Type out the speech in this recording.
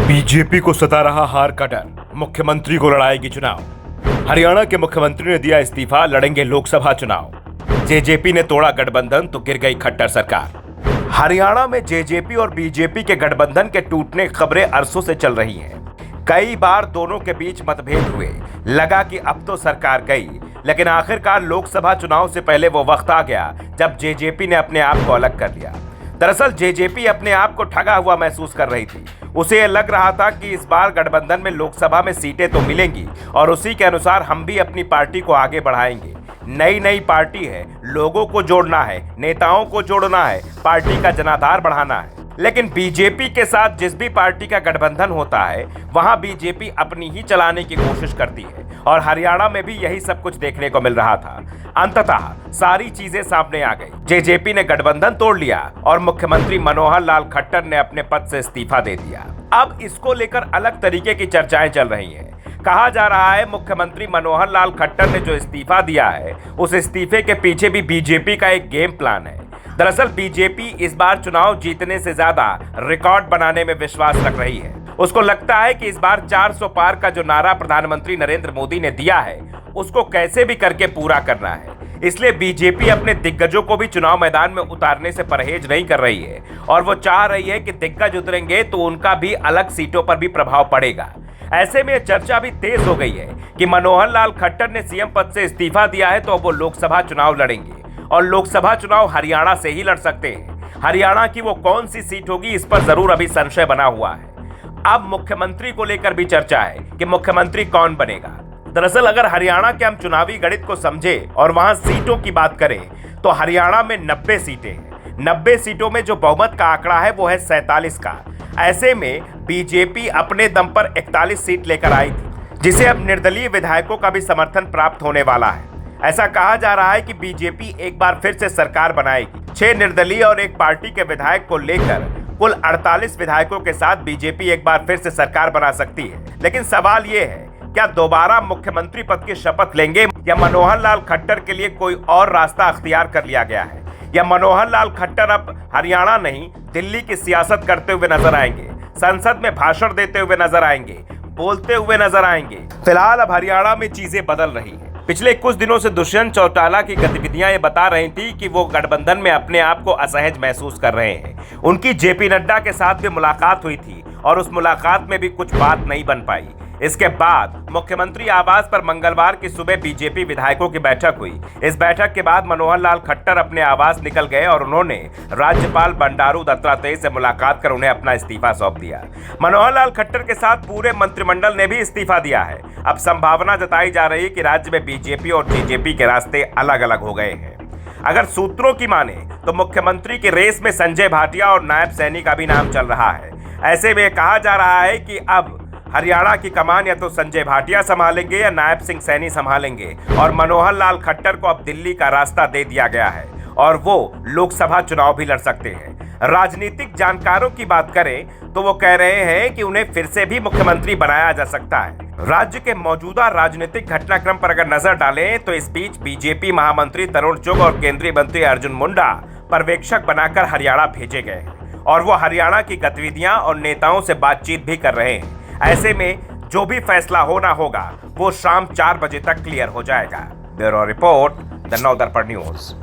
BJP को सता रहा हार का डर, मुख्यमंत्री को लड़ाएगी चुनाव। हरियाणा के मुख्यमंत्री ने दिया इस्तीफा, लड़ेंगे लोकसभा चुनाव। जेजेपी ने तोड़ा गठबंधन तो गिर गई खट्टर सरकार। हरियाणा में जेजेपी और बीजेपी के गठबंधन के टूटने की खबरें अरसों से चल रही हैं। कई बार दोनों के बीच मतभेद हुए, लगा कि अब तो सरकार गई, लेकिन आखिरकार लोकसभा चुनाव से पहले वो वक्त आ गया जब जेजेपी ने अपने आप को अलग कर लिया। दरअसल जेजेपी अपने आप को ठगा हुआ महसूस कर रही थी। उसे यह लग रहा था कि इस बार गठबंधन में लोकसभा में सीटें तो मिलेंगी और उसी के अनुसार हम भी अपनी पार्टी को आगे बढ़ाएंगे। नई पार्टी है, लोगों को जोड़ना है, नेताओं को जोड़ना है, पार्टी का जनाधार बढ़ाना है। लेकिन बीजेपी के साथ जिस भी पार्टी का गठबंधन होता है, वहां बीजेपी अपनी ही चलाने की कोशिश करती है और हरियाणा में भी यही सब कुछ देखने को मिल रहा था। अंततः सारी चीजें सामने आ गई। जेजेपी ने गठबंधन तोड़ लिया और मुख्यमंत्री मनोहर लाल खट्टर ने अपने पद से इस्तीफा दे दिया। अब इसको लेकर अलग तरीके की चर्चाएं चल रही हैं। कहा जा रहा है मुख्यमंत्री मनोहर लाल खट्टर ने जो इस्तीफा दिया है, उस इस्तीफे के पीछे भी बीजेपी का एक गेम प्लान है। दरअसल बीजेपी इस बार चुनाव जीतने से ज्यादा रिकॉर्ड बनाने में विश्वास रख रही है। उसको लगता है कि इस बार 400 पार का जो नारा प्रधानमंत्री नरेंद्र मोदी ने दिया है, उसको कैसे भी करके पूरा करना है। इसलिए बीजेपी अपने दिग्गजों को भी चुनाव मैदान में उतारने से परहेज नहीं कर रही है और वो चाह रही है कि दिग्गज उतरेंगे तो उनका भी अलग सीटों पर भी प्रभाव पड़ेगा। ऐसे में चर्चा भी तेज हो गई है कि मनोहर लाल खट्टर ने सीएम पद से इस्तीफा दिया है तो वो लोकसभा चुनाव लड़ेंगे और लोकसभा चुनाव हरियाणा से ही लड़ सकते हैं। हरियाणा की वो कौन सी सीट होगी, इस पर जरूर अभी संशय बना हुआ है। अब मुख्यमंत्री को लेकर भी चर्चा है कि मुख्यमंत्री कौन बनेगा। दरअसल अगर हरियाणा के हम चुनावी गणित को समझे और वहां सीटों की बात करें तो हरियाणा में 90 सीटें हैं। 90 सीटों में जो बहुमत का आंकड़ा है वो है 47 का। ऐसे में बीजेपी अपने दम पर 41 सीट लेकर आई थी, जिसे अब निर्दलीय विधायकों का भी समर्थन प्राप्त होने वाला है। ऐसा कहा जा रहा है कि बीजेपी एक बार फिर से सरकार बनाएगी। 6 निर्दलीय और एक पार्टी के विधायक को लेकर कुल 48 विधायकों के साथ बीजेपी एक बार फिर से सरकार बना सकती है। लेकिन सवाल ये है, क्या दोबारा मुख्यमंत्री पद की शपथ लेंगे या मनोहर लाल खट्टर के लिए कोई और रास्ता अख्तियार कर लिया गया है, या मनोहर लाल खट्टर अब हरियाणा नहीं दिल्ली की सियासत करते हुए नजर आएंगे, संसद में भाषण देते हुए नजर आएंगे, बोलते हुए नजर आएंगे। फिलहाल अब हरियाणा में चीजें बदल रही है। पिछले कुछ दिनों से दुष्यंत चौटाला की गतिविधियां ये बता रही थी कि वो गठबंधन में अपने आप को असहज महसूस कर रहे हैं। उनकी जेपी नड्डा के साथ भी मुलाकात हुई थी और उस मुलाकात में भी कुछ बात नहीं बन पाई। इसके बाद मुख्यमंत्री आवास पर मंगलवार की सुबह बीजेपी विधायकों की बैठक हुई। इस बैठक के बाद मनोहर लाल खट्टर अपने आवास निकल गए और उन्होंने राज्यपाल बंडारू दत्तात्रेय से मुलाकात कर उन्हें अपना इस्तीफा सौंप दिया। मनोहर लाल खट्टर के साथ पूरे मंत्रिमंडल ने भी इस्तीफा दिया है। अब संभावना जताई जा रही है कि राज्य में बीजेपी और जेजेपी के रास्ते अलग अलग हो गए हैं। अगर सूत्रों की माने तो मुख्यमंत्री की रेस में संजय भाटिया और नायब सैनी का भी नाम चल रहा है। ऐसे में कहा जा रहा है कि अब हरियाणा की कमान या तो संजय भाटिया संभालेंगे या नायब सिंह सैनी संभालेंगे और मनोहर लाल खट्टर को अब दिल्ली का रास्ता दे दिया गया है और वो लोकसभा चुनाव भी लड़ सकते हैं। राजनीतिक जानकारों की बात करें तो वो कह रहे हैं कि उन्हें फिर से भी मुख्यमंत्री बनाया जा सकता है। राज्य के मौजूदा राजनीतिक घटनाक्रम पर अगर नजर डालें तो इस बीच बीजेपी महामंत्री तरुण चुग और केंद्रीय मंत्री अर्जुन मुंडा पर्यवेक्षक बनाकर हरियाणा भेजे गए हैं और वो हरियाणा की गतिविधियां और नेताओं से बातचीत भी कर रहे हैं। ऐसे में जो भी फैसला होना होगा वो शाम 4 बजे तक क्लियर हो जाएगा। Bureau report, the Navdarpan news.